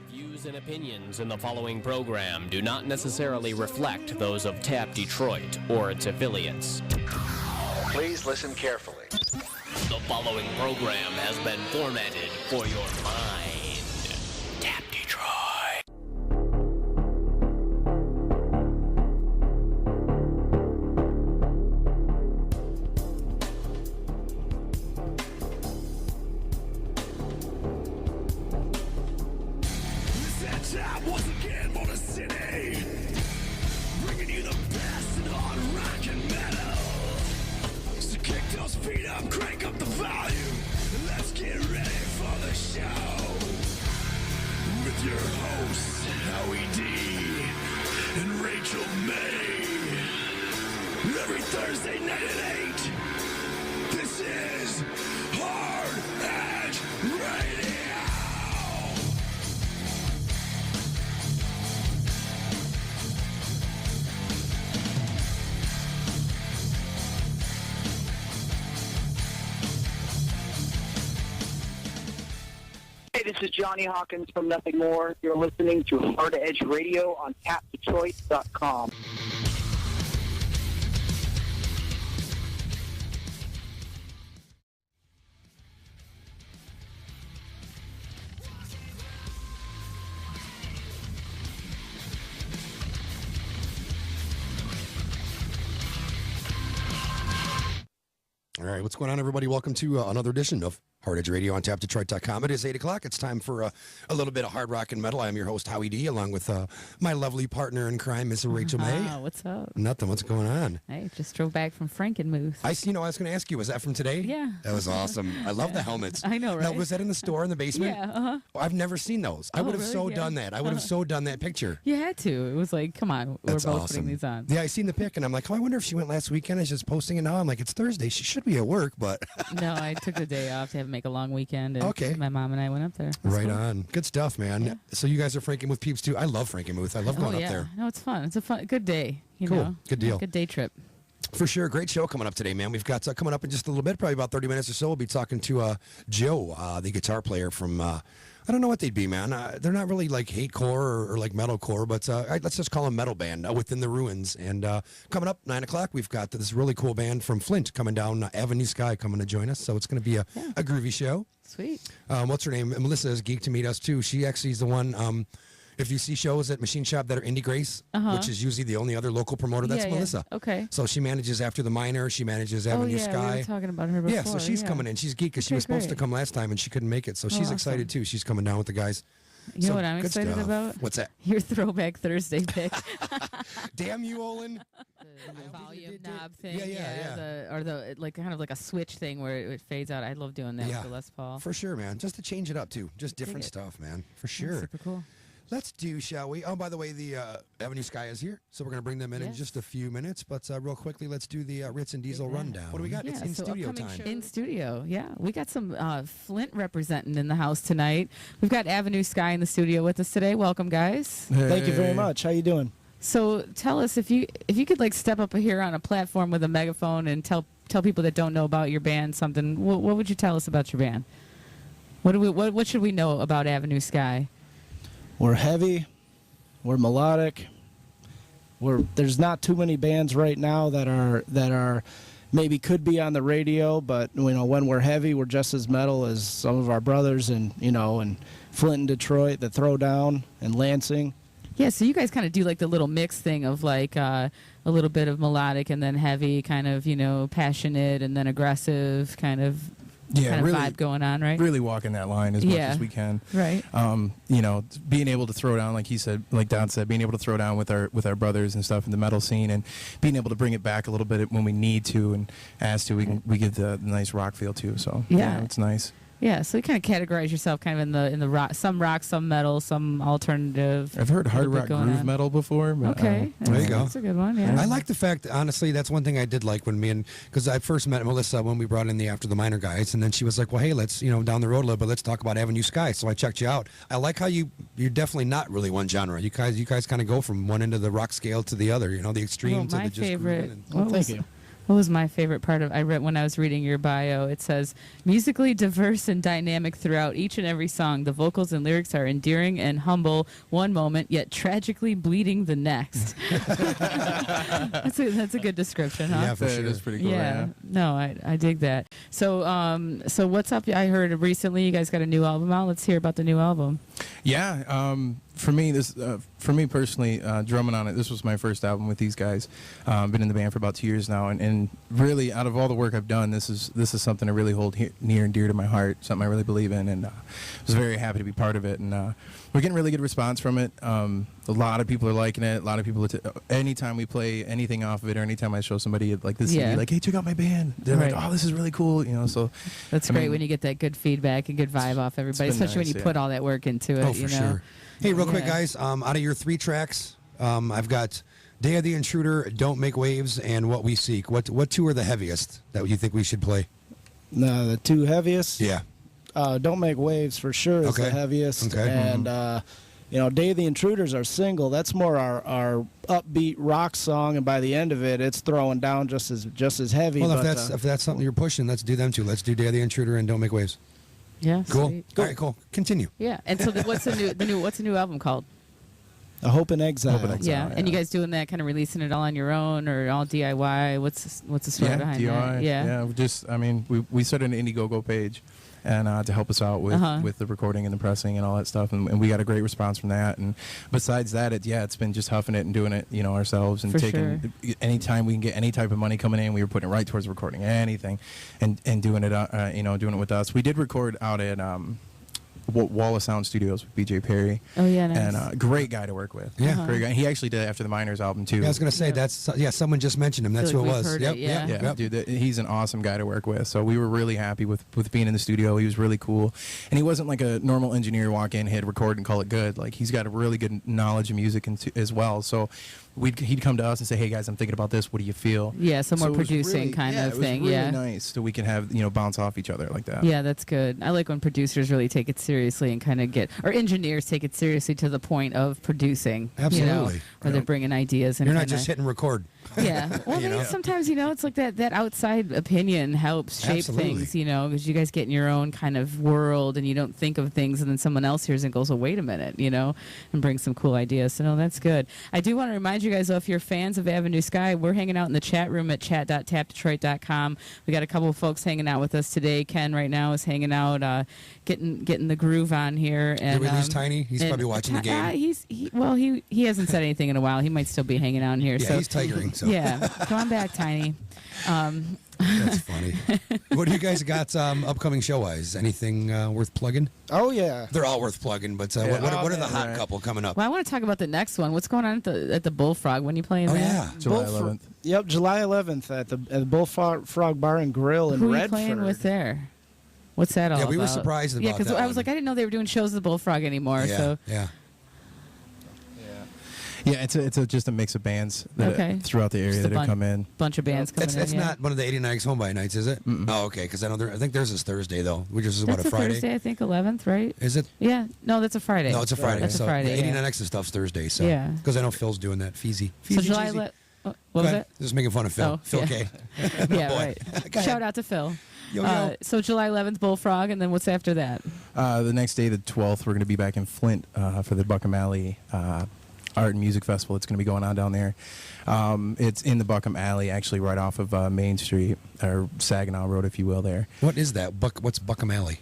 Views and opinions in the following program do not necessarily reflect those of TAP Detroit or its affiliates. Please listen carefully. The following program has been formatted for your mind. TAP Detroit. Time once again for the city, bringing you the best in hard rock and metal. So kick those feet up, crank up the volume, and let's get ready for the show. With your hosts, Howie D and Rachel May. Every Thursday night at 8, this is Hard Edge Radio. Hey, this is Johnny Hawkins from Nothing More. You're listening to Hard Edge Radio on tapdetroit.com. All right, what's going on, everybody? Welcome to another edition of Hard Edge Radio on tapdetroit.com. It is 8 o'clock. It's time for a little bit of hard rock and metal. I am your host, Howie D, along with my lovely partner in crime, Miss Rachel May. What's up? Nothing. What's going on? Hey, just drove back from Frankenmuth. I was going to ask you, was that from today? Yeah. That was awesome. I love the helmets. I know, right? Now, was that in the store in the basement? Yeah, uh-huh. I've never seen those. I would have really? so Yeah. done that. I would have so done that picture. You had to. It was like, come on, That's we're both awesome. putting these on. Yeah, I seen the pic, and I'm like, oh, I wonder if she went last weekend. I just posting it now. I'm like, it's Thursday. She should be at work, but... No, I took the day off to make a long weekend. And Okay. My mom and I went up there. It was Right cool. on. Good stuff, man. Yeah. So you guys are Frankenmuth peeps, too? I love Frankenmuth. I love going Oh, up yeah. there. No, it's fun. It's a good day. You Cool. know? Good deal. Good day trip. For sure. Great show coming up today, man. We've got coming up in just a little bit, probably about 30 minutes or so. We'll be talking to Joe, the guitar player from, I don't know what they'd be, man. They're not really like hatecore or like metalcore, but let's just call them metal band, Within the Ruins. And coming up, 9 o'clock, we've got this really cool band from Flint coming down, Avenue Sky coming to join us. So it's going to be a groovy show. Sweet. What's her name? Melissa is geeked to meet us, too. She actually is the one... if you see shows at Machine Shop that are Indie Grace, which is usually the only other local promoter, that's Yeah, Melissa. Yeah. Okay. So she manages After the Miner. She manages Avenue oh, yeah, Sky. we were talking about her before. Yeah, so she's coming in. She's geeked because she Okay, was supposed to great. come last time and she couldn't make it. So she's excited awesome. too. She's coming down with the guys. You know So, what I'm good excited stuff. about? What's that? Your Throwback Thursday pick. Damn you, Olin. The volume knob thing. Yeah. Or the like kind of like a switch thing where it fades out. I love doing that Yeah. with the Les Paul. For sure, man. Just to change it up too. Just different it. stuff, man. For That's sure. super cool. Let's do, shall we? Oh, by the way, the Avenue Sky is here, so we're going to bring them in Yes. just a few minutes. But real quickly, let's do the Ritz and Diesel Yeah. rundown. What do we got? It's Yeah, in so studio upcoming time. shows. In studio, yeah. We got some Flint representing in the house tonight. We've got Avenue Sky in the studio with us today. Welcome, guys. Thank you very much. How you doing? So tell us if you could like step up here on a platform with a megaphone and tell people that don't know about your band something. What would you tell us about your band? What should we know about Avenue Sky? We're heavy. We're melodic. There's not too many bands right now that are maybe could be on the radio, but when we're heavy, we're just as metal as some of our brothers and Flint and Detroit, the Throwdown and Lansing. Yeah, so you guys kind of do like the little mix thing of like a little bit of melodic and then heavy, kind of passionate and then aggressive, kind of vibe going on, right? Really walking that line as much as we can. Right. Being able to throw down, like he said, like Don said, being able to throw down with our brothers and stuff in the metal scene, and being able to bring it back a little bit when we need to, and as to we get the nice rock feel too. So Yeah. it's nice. Yeah, so you kind of categorize yourself kind of in the rock, some metal, some alternative. I've heard hard little bit rock going groove on. metal before. But, Okay, There you go. That's a good one. Yeah. I like the fact, honestly, that's one thing I did like when because I first met Melissa when we brought in the After the Miner guys, and then she was like, well, hey, let's, down the road a little bit, let's talk about Avenue Sky. So I checked you out. I like how you're definitely not really one genre. You guys kind of go from one end of the rock scale to the other, the extreme to my the just favorite. grooving and- Well, thank you. What was my favorite part of I read when I was reading your bio? It says musically diverse and dynamic throughout each and every song. The vocals and lyrics are endearing and humble one moment, yet tragically bleeding the next. That's a good description, huh? Yeah, for sure. That's pretty cool. Yeah. No, I dig that. So so what's up? I heard recently you guys got a new album out. Let's hear about the new album. Yeah, for me personally, drumming on it, this was my first album with these guys. Been in the band for about 2 years now, and really, out of all the work I've done, this is something I really hold near and dear to my heart, something I really believe in, and was very happy to be part of it. And we're getting really good response from it. A lot of people are liking it. A lot of people, anytime we play anything off of it, or anytime I show somebody like this CD, like, hey, check out my band, they're Right. like, oh, this is really cool, So That's I great mean, when you get that good feedback and good vibe off everybody, been especially nice, when you yeah. put all that work into it. Oh, for sure. Hey, real quick, Yeah. guys. Out of your 3 tracks, I've got Day of the Intruder, Don't Make Waves, and What We Seek. What 2 are the heaviest that you think we should play? No, the 2 heaviest. Yeah. Don't Make Waves for sure is Okay. the heaviest. Okay. And Day of the Intruders, our single, that's more our upbeat rock song, and by the end of it, it's throwing down just as heavy. Well, but, if that's something you're pushing, let's do them 2. Let's do Day of the Intruder and Don't Make Waves. Yeah. Cool. Sweet. All right, cool. Continue. Yeah. And so what's the new album called? A Hope in Exile. Hope in Exile. Yeah. And you guys doing that, kind of releasing it all on your own or all DIY? What's the story behind DIY. that? Yeah. We started an Indiegogo page, and to help us out with the recording and the pressing and all that stuff, and we got a great response from that. And besides that, it's been just huffing it and doing it, ourselves, and For taking anytime we can get any type of money coming in, we were putting it right towards recording anything, and doing it, doing it with us. We did record out at Wall of Sound Studios with BJ Perry. Oh yeah, nice. And great guy to work with. Yeah. Great guy. He actually did it after the Miners album too. Yeah, I was gonna say someone just mentioned him. That's Feel who like it we've was. heard Yep, it, yeah. yep, Yeah, yep. dude, he's an awesome guy to work with. So we were really happy with being in the studio. He was really cool, and he wasn't like a normal engineer walk in, hit record, and call it good. Like he's got a really good knowledge of music as well. So he'd come to us and say, "Hey guys, I'm thinking about this. What do you feel?" Yeah, some more So it was producing really- kind yeah, of it was thing. really Yeah. nice, so we can have bounce off each other like that. Yeah, that's good. I like when producers really take it seriously and kind of or engineers take it seriously to the point of producing. Absolutely. Where they're bringing ideas and You're not kinda- just hitting record. Yeah. Well, You maybe know? sometimes, it's like that outside opinion helps shape Absolutely. things, because you guys get in your own kind of world and you don't think of things, and then someone else hears and goes, oh, wait a minute, and brings some cool ideas. So, no, that's good. I do want to remind you guys, though, if you're fans of Avenue Sky, we're hanging out in the chat room at chat.tapdetroit.com. We got a couple of folks hanging out with us today. Ken right now is hanging out, getting the groove on here. And, Did we lose Tiny? He's probably watching the game. He hasn't said anything in a while. He might still be hanging out in here. Yeah, so he's tigering. So yeah, come on back, Tiny. that's funny. What do you guys got upcoming show-wise? Anything worth plugging? Oh yeah. They're all worth plugging, but what are the hot right. couple coming up? Well, I want to talk about the next one. What's going on at the Bullfrog? When are you playing Oh that? yeah. July Bullfrog. 11th. Yep, July 11th at the Bullfrog Bar and Grill in Who are you Redford. playing with there? What's that all Yeah, about? we were surprised about Yeah, because that I was one. like, I didn't know they were doing shows at the Bullfrog anymore. Yeah, So yeah. Yeah, it's just a mix of bands Okay. throughout the area Just a that have come in. bunch of bands coming It's in. yeah. not one of the 89X Home by Nights, is it? Oh, okay. Because I think theirs is Thursday though, which is That's what a Friday. Thursday, I think, 11th, right? Is it? Yeah. No, that's a Friday. No, it's a Friday. That's so a Friday. The yeah. 89X stuff's Thursday. So Yeah. because I know Phil's doing that. Feezy. So July. Jeezy. What Go was ahead. it? Just making fun of Phil. Oh, Phil yeah. K. Yeah, boy. right. Go ahead. Shout out to Phil. Yo. So July 11th, Bullfrog, and then what's after that? The next day, the 12th, we're going to be back in Flint for the Buckham Alley Art and Music Festival. It's going to be going on down there. It's in the Buckham Alley, actually, right off of Main Street, or Saginaw Road, if you will, there. What is that? What's Buckham Alley?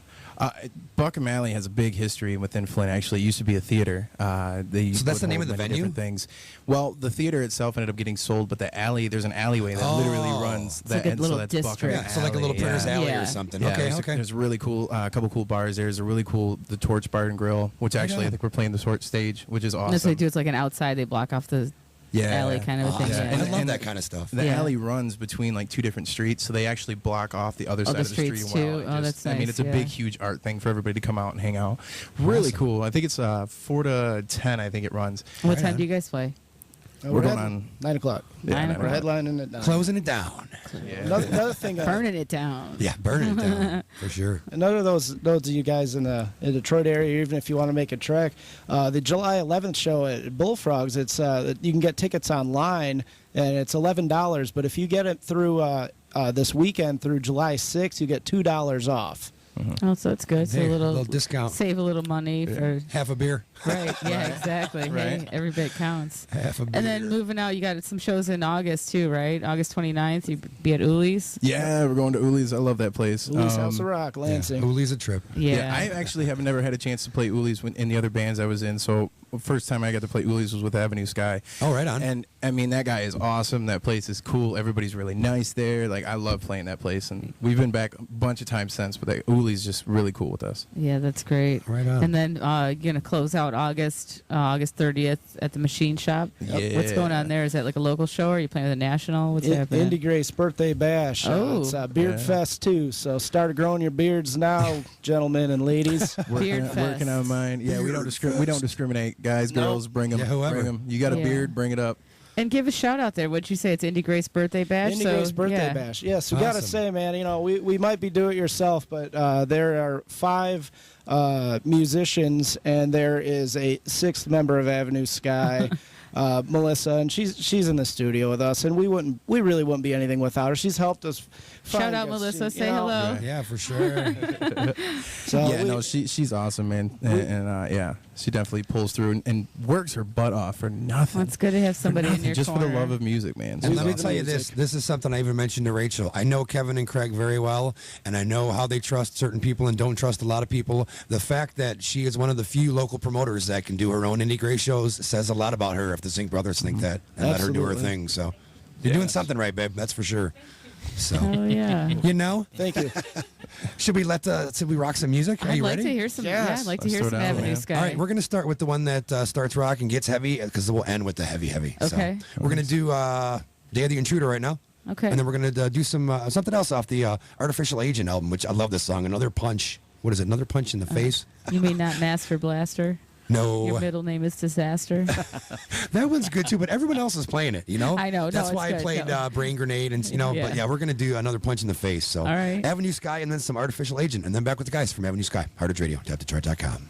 Buckham Alley has a big history within Flint. Actually, it used to be a theater. So that's the name of the venue? Different things. Well, the theater itself ended up getting sold, but the alley, there's an alleyway that literally runs. like a and little so that's district. Buckham Yeah, so like a little Alley, Printer's yeah. Alley Yeah. or something. Yeah, Okay, there's, okay. There's a really cool, couple cool bars. There's a really cool, the Torch Bar and Grill, which actually yeah. I think we're playing the Torch stage, which is awesome. That's what they do. It's like an outside. They block off the alley kind of a thing. Awesome. Yeah. I love And that kind of stuff. The Yeah. alley runs between like 2 different streets, so they actually block off the other side the of the street. streets, Wow, too? it Oh, that's I mean, nice, it's a yeah. big, huge art thing for everybody to come out and hang out. Really Awesome. cool. I think it's 4 to 10. I think it runs. What Right time on. do you guys play? We're going on 9 o'clock. Yeah, 9 We're o'clock. headlining at 9. Closing it down. Another thing. Burning it down. Yeah, burning it down for sure. Another of those of you guys in the Detroit area, even if you want to make a trek, the July 11th show at Bullfrogs, it's you can get tickets online, and it's $11. But if you get it through this weekend through July 6th, you get $2 off. Oh, so it's good. So Hey, a little discount. Save a little money for. Half a beer. Right. Yeah. Exactly. Hey, Right. every bit counts. Half a beer. And then moving out, you got some shows in August too, right? August 29th, you be at Uli's. Yeah, we're going to Uli's. I love that place. Uli's House of Rock, Lansing. Uli's a trip. Yeah. I actually have never had a chance to play Uli's in the other bands I was in. So first time I got to play Uli's was with Avenue Sky. Oh, right on. And I mean, that guy is awesome. That place is cool. Everybody's really nice there. Like, I love playing that place, and we've been back a bunch of times since. But that Uli's just really cool with us. Yeah, that's great. Right on. And then you're gonna close out August 30th at the Machine Shop. Yeah. What's going on there? Is that like a local show, or are you playing with a national? What's happening? Indie Grace birthday bash. Oh. It's Beard Yeah. Fest too. So start growing your beards now, gentlemen and ladies. Beard Working Fest. on mine. Yeah, we don't discriminate. Guys, girls, bring them. Yeah, whoever. Bring 'em. You got a Yeah. beard, bring it up. And give a shout out there. What'd you say? It's Indie Grace birthday bash. Indie so, Grace birthday yeah. bash. Yes, we gotta Awesome. say, man. You know, we might be do it yourself, but there are 5 musicians, and there is a 6th member of Avenue Sky, Melissa, and she's in the studio with us, and we really wouldn't be anything without her. She's helped us. Shout find out, us, Melissa. you Say know. hello. Yeah, for sure. So Yeah, we- no, she's awesome, man, and yeah, she definitely pulls through and works her butt off for nothing. Well, it's good to have somebody in your just corner. for the love of music, man. And She's let me awesome. tell you this. This is something I even mentioned to Rachel. I know Kevin and Craig very well, and I know how they trust certain people and don't trust a lot of people. The fact that she is one of the few local promoters that can do her own Indie Grace shows says a lot about her if the Zink brothers think that and let her do her Absolutely. thing. So you're doing something right, babe. That's for sure. So, Oh yeah. you know, Thank you. should we rock some music? Are I'd you like ready? to hear some. Yes. Yeah, I'd like to Let's hear throw some it out, Avenue man. Sky. All right, we're going to start with the one that starts rock and gets heavy because we'll end with the heavy. Okay. So we're going to do Day of the Intruder right now. Okay. And then we're going to do something else off the Artificial Agent album, which I love this song. Another Punch. What is it? Another Punch in the Face? You mean not Master Blaster? No. Your middle name is Disaster. That one's good too, but everyone else is playing it, you know? I know. No, That's it's why I good, played no. Brain Grenade and, Yeah. but yeah, we're going to do Another Punch in the Face. So All right. Avenue Sky and then some Artificial Agent. And then back with the guys from Avenue Sky, Hard Edge Radio, Detroit.com.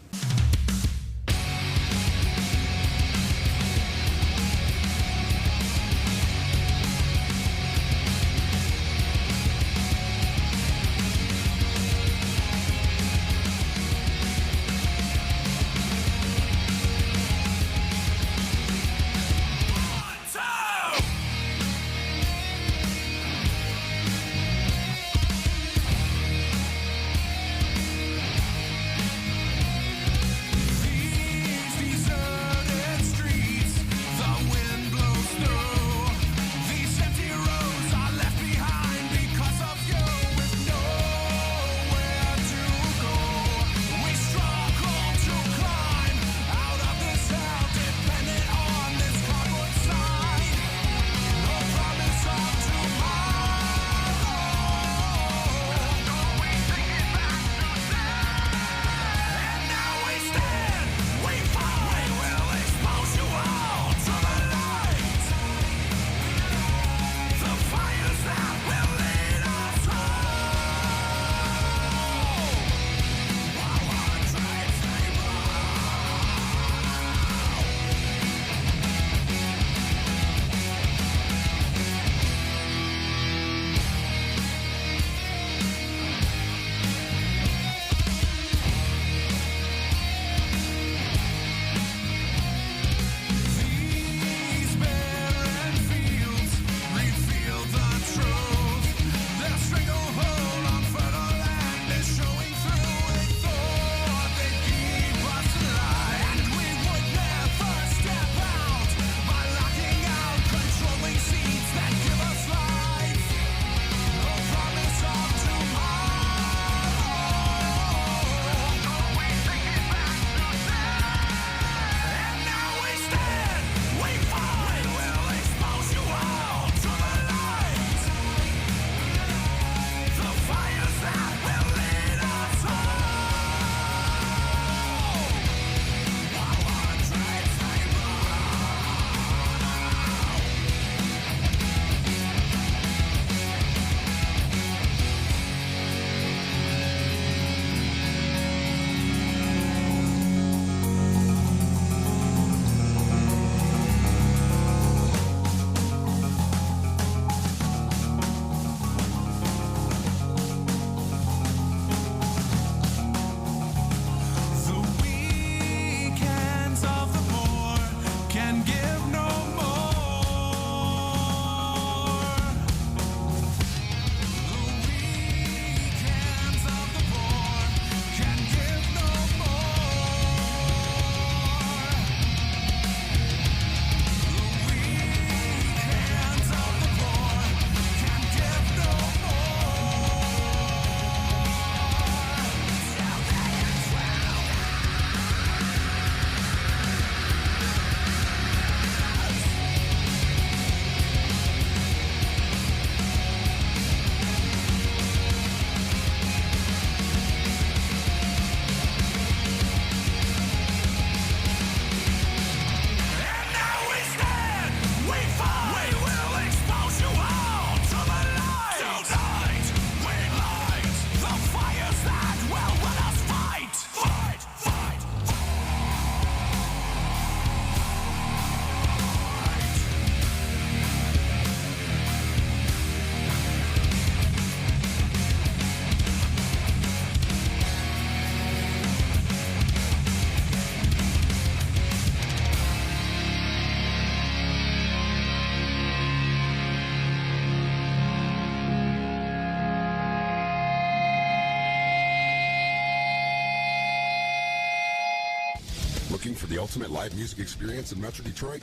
Looking for the ultimate live music experience in Metro Detroit?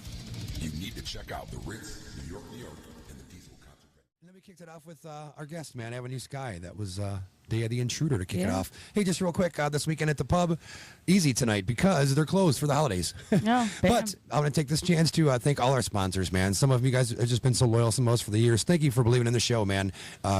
You need to check out the Ritz, New York, and the Diesel Concert Venue. And then we kicked it off with our guest, man, Avenue Sky. That was Day of the Intruder to kick it Yeah. off. Hey, just real quick, this weekend at the pub, easy tonight because they're closed for the holidays. No, But I'm going to take this chance to thank all our sponsors, man. Some of you guys have just been so loyal, some of us for the years. Thank you for believing in the show, man.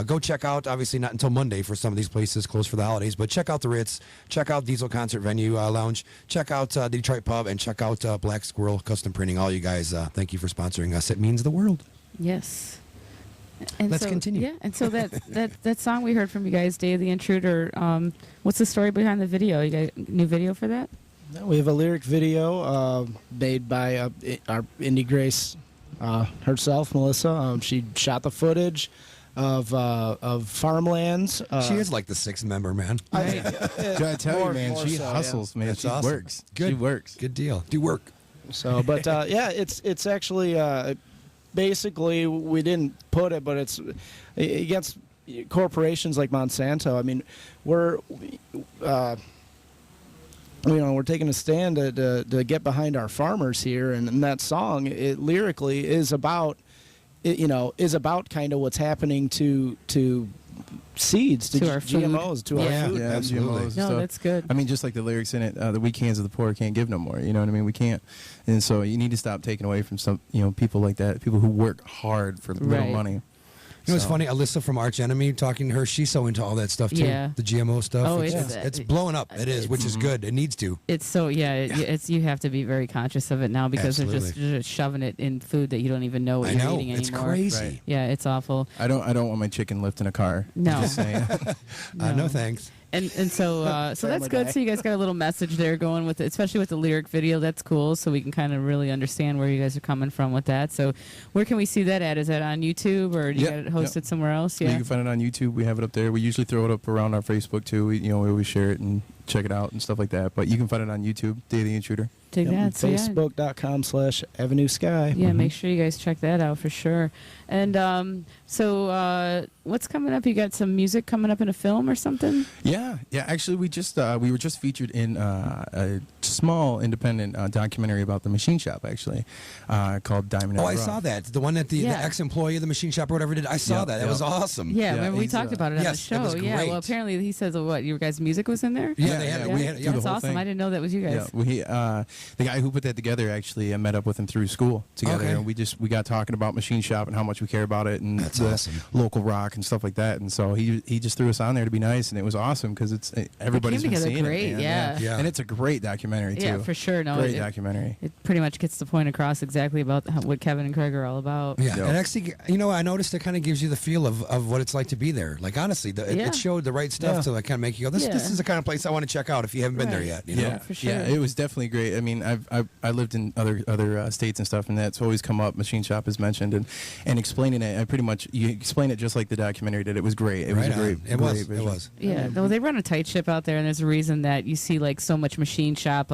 Go check out, obviously not until Monday for some of these places closed for the holidays, but check out the Ritz, check out Diesel Concert Venue Lounge, check out Detroit Pub, and check out Black Squirrel Custom Printing. All you guys, thank you for sponsoring us. It means the world. Yes. And Let's so, continue. Yeah, and so that song we heard from you guys, Day of the Intruder, what's the story behind the video? You got a new video for that? We have a lyric video made by our Indie Grace herself, Melissa. She shot the footage of farmlands. She is like the sixth member, man. I tell you, man, she hustles, man. That's She awesome. works. Good. She works. Good deal. Do work. So, but yeah, it's actually basically we didn't put it, but it's against corporations like Monsanto. I mean, we're taking a stand to get behind our farmers here, and that song, it lyrically is about, is about kind of what's happening to seeds, To our food. GMOs, to Yeah. our food. Yeah, absolutely. GMOs and No, stuff. that's good. I mean, just like the lyrics in it, the weak hands of the poor can't give no more. You know what I mean? We can't, and so you need to stop taking away from some, people like that, people who work hard for little Right. money. You know what's So- funny? Alyssa from Arch Enemy, talking to her, she's so into all that stuff too. Yeah. The GMO stuff. Oh, it's blowing up. It is, which is good. It needs to. It's so it's you have to be very conscious of it now because they're Absolutely. just shoving it in food that you don't even know what I you're know. eating It's anymore. crazy. Right. Yeah, it's awful. I don't want my chicken lifting a car. No. Just saying. No thanks. And so so that's Family good. Guy. So you guys got a little message there going with it, especially with the lyric video. That's cool. So we can kind of really understand where you guys are coming from with that. So where can we see that at? Is that on YouTube or do you Yep, got it hosted yep. somewhere else? You Yeah. can find it on YouTube. We have it up there. We usually throw it up around our Facebook too. We always share it and check it out and stuff like that. But you can find it on YouTube, Day of the Intruder. Take that. So, yeah. Facebook.com/Avenue Sky. Yeah, make sure you guys check that out for sure. And so what's coming up? You got some music coming up in a film or something? Yeah. Actually, we were just featured in a small independent documentary about the machine shop, actually, called Diamond. Oh, and I Rough. saw that. The one that the Yeah. ex-employee of the machine shop or whatever did. I saw Yeah, that. That yeah. was awesome. Yeah, Yeah, remember we he's, talked about it on the yes, it show. was Yeah, well, great. apparently he says, what, your guys' music was in there? Yeah, they had. Yeah, We had. yeah. That's the whole awesome. thing. I didn't know that was you Yeah, guys. the guy who put that together actually met up with him through school together, Okay. and we got talking about machine shop and how much we care about it and That's the awesome. local rock and stuff like that. And so he just threw us on there to be nice, and it was awesome because everybody's been together seeing great, it. Man. yeah. Yeah. And it's a great documentary too. Yeah, for sure. No, great it- documentary. It pretty much gets the point across exactly about what Kevin and Craig are all about. Yeah, Yeah. and actually, I noticed it kind of gives you the feel of what it's like to be there. Like honestly, Yeah. it showed the right stuff Yeah. to like kind of make you go, this Yeah. is the kind of place I want to check out if you haven't been there Right. yet. You know? Yeah, for sure. Yeah, it was definitely great. I mean, I lived in other states and stuff, and that's always come up. Machine shop is mentioned, and explaining it, I pretty much you explain it just like the documentary did. It was great. It was Right a great. on. It great was. It vision. was. Yeah, though they run a tight ship out there, and there's a reason that you see like so much machine shop,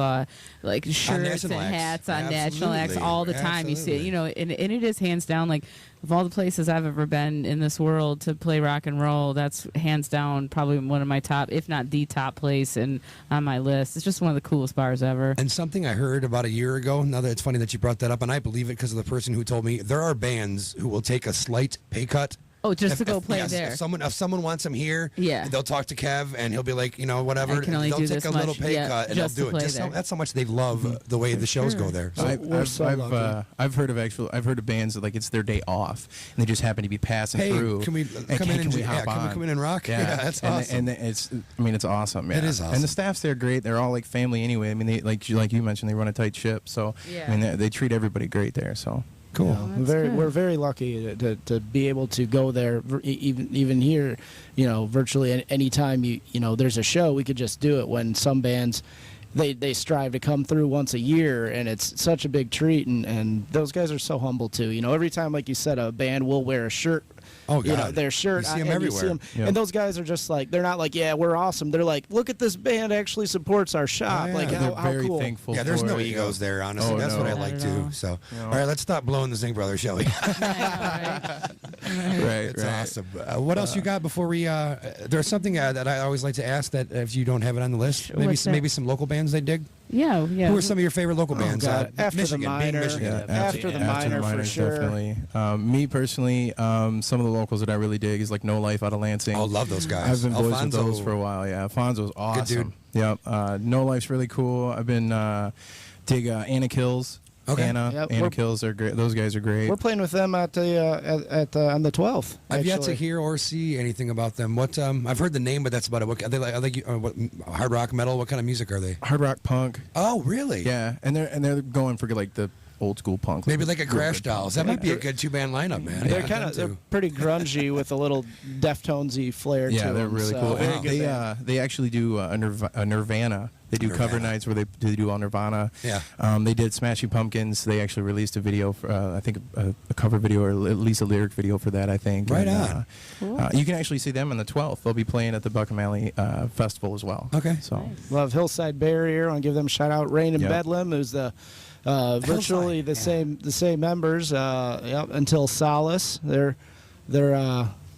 like shirts and National X. hats on National X Absolutely. all the time. You see it, Absolutely. and it is hands down like of all the places I've ever been in this world to play rock and roll. That's hands down probably one of my top, if not the top place, and on my list. It's just one of the coolest bars ever. And something I heard about a year ago, now that it's funny that you brought that up, and I believe it because of the person who told me, there are bands who will take a slight pay cut. Oh, just to go play yes, there. If someone wants him here, Yeah. they'll talk to Kev and he'll be like, whatever. I can only they'll do take this a little much, pay yeah, cut and they'll just to do it. play there. That's how much they love the way the shows sure. go there. So we're so lucky. I've heard of bands that like it's their day off and they just happen to be passing Hey, through. can we and come in and we yeah, hop can we on? come in and rock? Yeah, that's and, awesome. And it's awesome. Yeah. It is And awesome. the staff's there great. They're all like family anyway. I mean, they like you mentioned, they run a tight ship. So Yeah. I mean, they treat everybody great there. So Cool. That's good. We're very lucky to be able to go there. Even here, virtually any time there's a show, we could just do it. When some bands, they strive to come through once a year, and it's such a big treat. And those guys are so humble too. Every time, like you said, a band will wear a shirt. Oh, God. Their shirt. You see 'em and everywhere. 'em. Yeah. And those guys are just like, they're not like, yeah, we're awesome. They're like, look at this band actually supports our shop. Oh, yeah. Like they're how very cool. thankful. Yeah, there's for no it. egos there, honestly. Oh, That's no. what I Not like at too. all. So, No. all right, let's stop blowing the Zing Brothers, shall we? Right, It's right. awesome. What else you got before we? There's something that I always like to ask that if you don't have it on the list, What's that? maybe some local bands they dig. Yeah, yeah. Who are some of your favorite local bands? God. After Michigan, the being Minor. Michigan. After the Minor, for sure. Definitely. Me personally, some of the locals that I really dig is like No Life out of Lansing. Oh, love those guys. I've been boys with Alfonso. those for a while. Yeah, Alfonso's awesome. dude. Yep. No Life's really cool. I've been dig Anna Kills. Okay. Anna Yep, Kills are great. Those guys are great. We're playing with them at the on the 12th. I've yet to actually. hear or see anything about them. What I've heard the name, but that's about it. What are they like? Are they what, hard rock, metal? What kind of music are they? Hard rock punk. Oh, really? Yeah, and they're going for like the old school punk. Maybe like a Crash Dolls. That might be a good 2-band lineup, man. They're Yeah, kind them of they're too. pretty grungy with a little Deftonesy flair to Yeah, them. they're really so cool. very And good band. they actually do a Nirvana. They do cover Nirvana. nights where they do all Nirvana. Yeah. They did Smashing Pumpkins. They actually released a video for I think a cover video or at least a lyric video for that. I think. Right and, on. You can actually see them on the 12th. They'll be playing at the Buckham Alley Festival as well. Okay. So Love Hillside Barrier. I want to give them a shout out. Rain in Yep. Bedlam, who's the virtually the same members. Until Solace. They're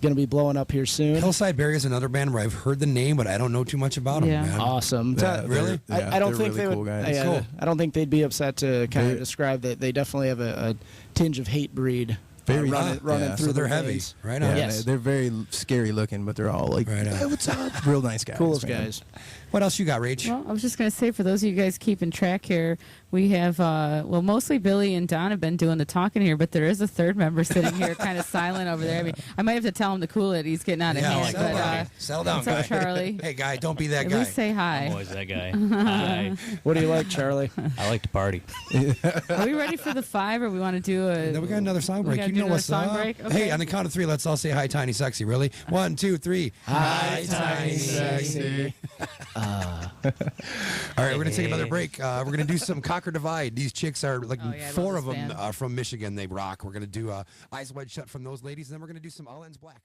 going to be blowing up here soon. Hillside Barrier is another band where I've heard the name, but I don't know too much about them. Yeah. Man. Awesome. Yeah, really? I don't they're think really they cool would. guys. Yeah, Cool. I don't think they'd be upset to kind of They- describe that. They definitely have a tinge of hate breed Very running yeah. through So they're their heavy, veins. right Yeah, on. Yes. they're very scary looking, but they're all like, Right on. "Hey, what's up?" Real nice guys. Coolest man. guys. What else you got, Rach? Well, I was just going to say, for those of you guys keeping track here, we have, mostly Billy and Don have been doing the talking here, but there is a third member sitting here kind of silent over there. I might have to tell him to cool it. He's getting out of hand. settle But, down. Settle down, what's up, guy. Charlie? Hey, guy, don't be that At guy. least say hi. Always that guy. Hi. What do you like, Charlie? I like to party. Are we ready for the 5, or we want to do a... No, we got another song we break. gotta You do know another what's song up. break? Hey, Okay. on the count of 3, let's all say hi, Tiny Sexy. Really? 1, 2, 3. Hi, Tiny Sexy. All right, we're going to take another break. We're going to do some Cocker Divide. These chicks are like Oh, yeah, I love 4 of this them band. from Michigan. They rock. We're going to do Eyes Wide Shut from those ladies, and then we're going to do some All Ends Black.